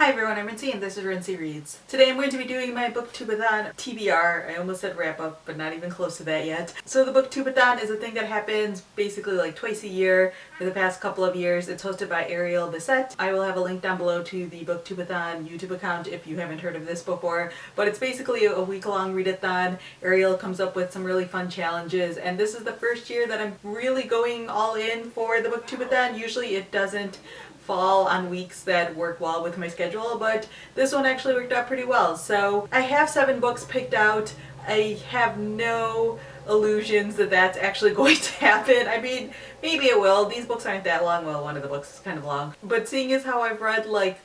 Hi everyone, I'm Rincey and this is Rincey Reads. Today I'm going to be doing my booktube-a-thon TBR. I almost said wrap up, but not even close to that yet. So the booktube-a-thon is a thing that happens basically like twice a year for the past couple of years. It's hosted by Ariel Bissett. I will have a link down below to the booktube-a-thon YouTube account if you haven't heard of this before. But it's basically a week-long readathon. Ariel comes up with some really fun challenges, and this is the first year that I'm really going all in for the booktube-a-thon. Usually it doesn't fall on weeks that work well with my schedule, but this one actually worked out pretty well. So I have 7 books picked out. I have no illusions that that's actually going to happen. I mean, maybe it will. These books aren't that long. Well, one of the books is kind of long. But seeing as how I've read like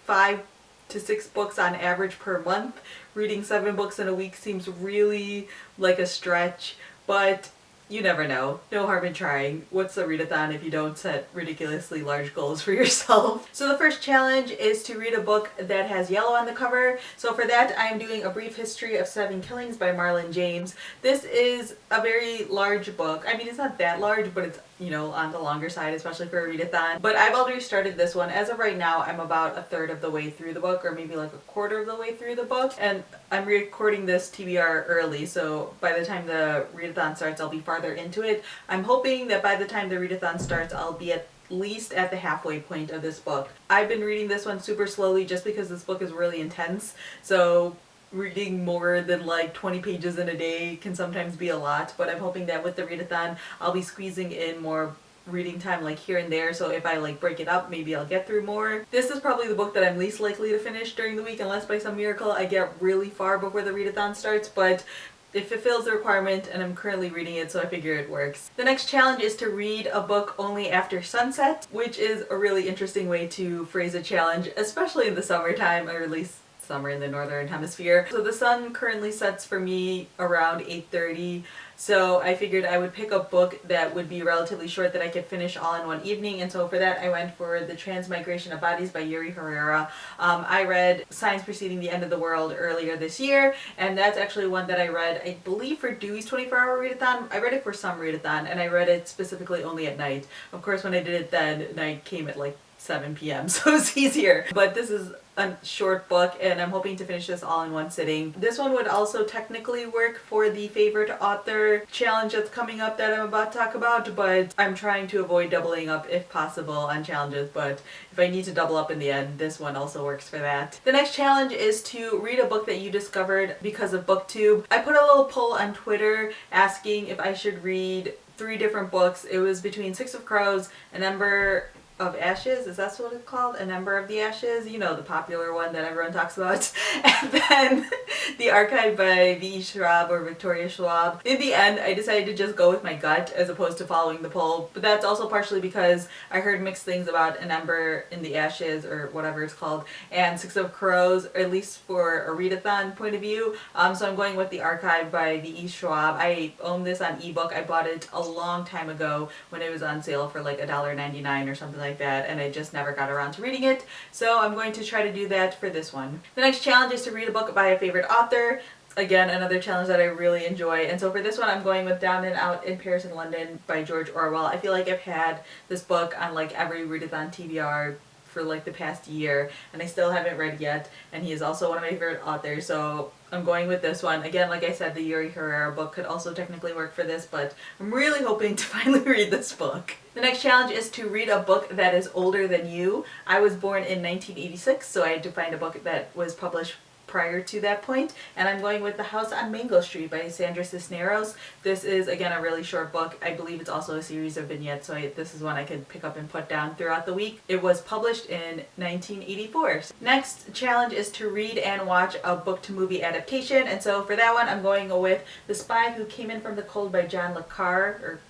5 to 6 books on average per month, reading 7 books in a week seems really like a stretch, but you never know. No harm in trying. What's a readathon if you don't set ridiculously large goals for yourself? So the first challenge is to read a book that has yellow on the cover. So for that I'm doing A Brief History of 7 Killings by Marlon James. This is a very large book. I mean, it's not that large, but it's, you know, on the longer side, especially for a readathon. But I've already started this one. As of right now, I'm about a third of the way through the book, or maybe like a quarter of the way through the book. And I'm recording this TBR early, so by the time the readathon starts, I'll be farther into it. I'm hoping that by the time the readathon starts, I'll be at least at the halfway point of this book. I've been reading this one super slowly just because this book is really intense. So reading more than like 20 pages in a day can sometimes be a lot, but I'm hoping that with the readathon I'll be squeezing in more reading time like here and there, so if I like break it up, maybe I'll get through more. This is probably the book that I'm least likely to finish during the week unless by some miracle I get really far before the readathon starts, but it fulfills the requirement and I'm currently reading it, so I figure it works. The next challenge is to read a book only after sunset, which is a really interesting way to phrase a challenge, especially in the summertime, or at least summer in the northern hemisphere. So the sun currently sets for me around 8:30, so I figured I would pick a book that would be relatively short that I could finish all in one evening, and so for that I went for The Transmigration of Bodies by Yuri Herrera. I read Signs Preceding the End of the World earlier this year, and that's actually one that I read, I believe, for Dewey's 24-hour readathon. I read it for some readathon, and I read it specifically only at night. Of course, when I did it then, night came at like 7 p.m. so it's easier. But this is a short book and I'm hoping to finish this all in one sitting. This one would also technically work for the favorite author challenge that's coming up that I'm about to talk about, but I'm trying to avoid doubling up if possible on challenges, but if I need to double up in the end, this one also works for that. The next challenge is to read a book that you discovered because of BookTube. I put a little poll on Twitter asking if I should read 3 different books. It was between Six of Crows, An Ember of Ashes, is that what it's called? An Ember of the Ashes, you know, the popular one that everyone talks about, and then The Archive by V.E. Schwab or Victoria Schwab. In the end, I decided to just go with my gut as opposed to following the poll, but that's also partially because I heard mixed things about An Ember in the Ashes, or whatever it's called, and Six of Crows, or at least for a readathon point of view, so I'm going with The Archive by V.E. Schwab. I own this on ebook. I bought it a long time ago when it was on sale for like $1.99 or something like that, and I just never got around to reading it, so I'm going to try to do that for this one. The next challenge is to read a book by a favorite author. Again, another challenge that I really enjoy, and so for this one I'm going with Down and Out in Paris and London by George Orwell. I feel like I've had this book on like every readathon TBR for like the past year and I still haven't read yet, and he is also one of my favorite authors, so I'm going with this one. Again, like I said, the Yuri Herrera book could also technically work for this, but I'm really hoping to finally read this book. The next challenge is to read a book that is older than you. I was born in 1986, so I had to find a book that was published prior to that point, and I'm going with The House on Mango Street by Sandra Cisneros. This is, again, a really short book. I believe it's also a series of vignettes, so this is one I could pick up and put down throughout the week. It was published in 1984. Next challenge is to read and watch a book-to-movie adaptation, and so for that one I'm going with The Spy Who Came In From the Cold by John le Carre, or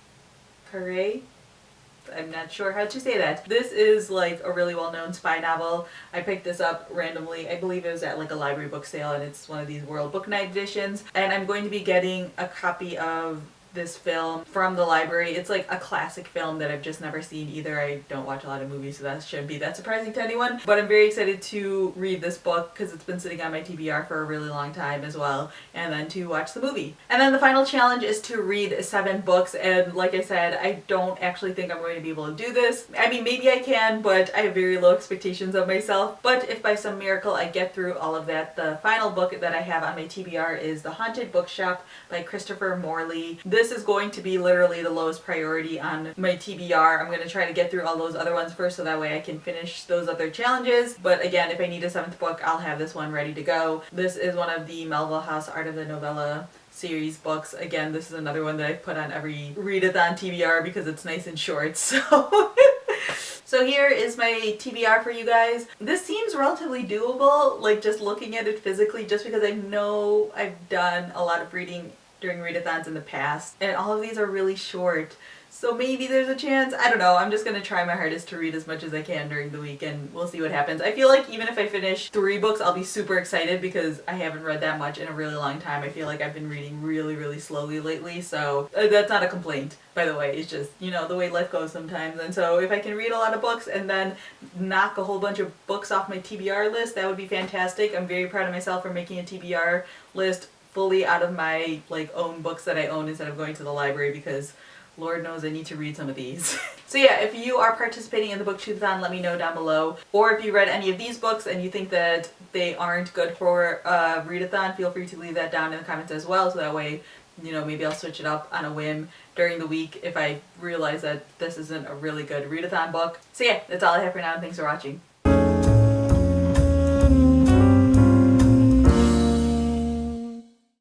Carre? I'm not sure how to say that. This is like a really well-known spy novel. I picked this up randomly. I believe it was at like a library book sale, and it's one of these World Book Night editions. And I'm going to be getting a copy of this film from the library. It's like a classic film that I've just never seen either. I don't watch a lot of movies, so that shouldn't be that surprising to anyone. But I'm very excited to read this book because it's been sitting on my TBR for a really long time as well, and then to watch the movie. And then the final challenge is to read 7 books, and like I said, I don't actually think I'm going to be able to do this. I mean, maybe I can, but I have very low expectations of myself. But if by some miracle I get through all of that, the final book that I have on my TBR is The Haunted Bookshop by Christopher Morley. This is going to be literally the lowest priority on my TBR. I'm going to try to get through all those other ones first so that way I can finish those other challenges. But again, if I need a 7th book, I'll have this one ready to go. This is one of the Melville House Art of the Novella series books. Again, this is another one that I put on every readathon TBR because it's nice and short, so... So here is my TBR for you guys. This seems relatively doable, like just looking at it physically, just because I know I've done a lot of reading during readathons in the past, and all of these are really short. So maybe there's a chance. I don't know. I'm just going to try my hardest to read as much as I can during the week, and we'll see what happens. I feel like even if I finish 3 books, I'll be super excited because I haven't read that much in a really long time. I feel like I've been reading really, really slowly lately, so that's not a complaint, by the way. It's just, you know, the way life goes sometimes. And so if I can read a lot of books and then knock a whole bunch of books off my TBR list, that would be fantastic. I'm very proud of myself for making a TBR list fully out of my own books that I own instead of going to the library, because Lord knows I need to read some of these. So yeah, if you are participating in the booktube-a-thon, let me know down below. Or if you read any of these books and you think that they aren't good for readathon, feel free to leave that down in the comments as well, so that way, you know, maybe I'll switch it up on a whim during the week if I realize that this isn't a really good readathon book. So yeah, that's all I have for now, and thanks for watching.